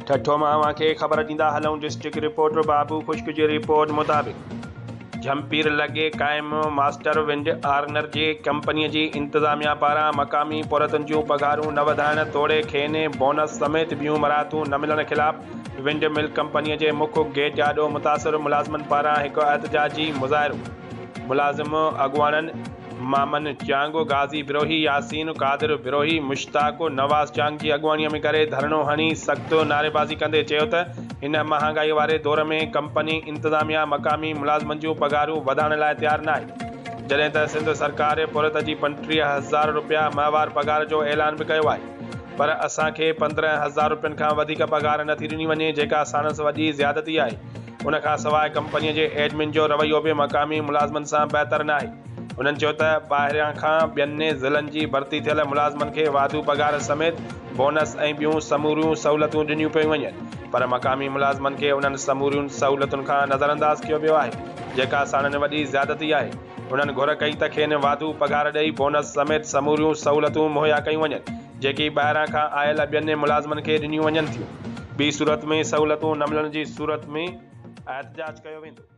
ठठो मां खे ख़बर ॾींदा हलूं। डिस्ट्रिक्ट रिपोर्टर बाबू खुश्क जी रिपोर्ट मुताबिक़ झंपीर लॻे क़ाइमु मास्टर विंड आर्नर जे कंपनीअ जी इंतिज़ामिया पारां मक़ामी पुरतनि जूं पघारूं न वधाइण, तोड़े खेनि बोनस समेत ॿियूं मराहतूं न मिलण ख़िलाफ़ विंड मिल कंपनीअ जे मुख्य गेट ॾाढो मुतासिर मुलाज़िमनि पारां हिकु एहतजाजी मुज़ाहिरो। मुलाज़िम अॻुवाणनि मामन चांग, गाज़ी बिरोही, यासीन कादिर बिरोही, मुश्ताक नवाज़ चांग जी अॻुवाणीअ में करे धरणो हणी सख़्त नारेबाज़ी कंदे चयो त हिन महांगाई वारे दौर में कंपनी इंतिज़ामिया मक़ामी मुलाज़िमनि जूं पघारूं वधाइण लाइ तयारु न आहे, जॾहिं त सिंध सरकार पुरत जी 35,000 रुपया माहवार पघार जो ऐलान बि कयो आहे। पर असांखे 15,000 रुपयनि खां वधीक पघार नथी ॾिनी वञे, जेका साणस वॾी ज़्यादती आहे। उन खां सवाइ कंपनीअ जे एडमिन जो रवैयो बि मक़ामी मुलाज़िमनि सां बहितर न आहे। उन्हनि चयो त ॿाहिरियां खां ॿियनि ज़िलनि जी भर्ती थियल मुलाज़िमनि खे वाधू पघार समेत बोनस ऐं ॿियूं समूरियूं सहूलियतूं ॾिनियूं पियूं वञनि, पर मक़ामी मुलाज़िमनि खे उन्हनि समूरियुनि सहूलियतुनि खां नज़रअंदाज़ कयो वियो आहे, जेका साणनि वॾी ज़्यादती आहे। उन्हनि घुर कई त खेनि वाधू पघार ॾेई बोनस समेत समूरियूं सहूलियतूं मुहैया कयूं वञनि, जेकी ॿाहिरां खां आयल ॿियनि मुलाज़िमनि खे ॾिनियूं वञनि थियूं। ॿी सूरत में सहूलियतूं न मिलण जी सूरत में एहतजाज कयो वेंदो।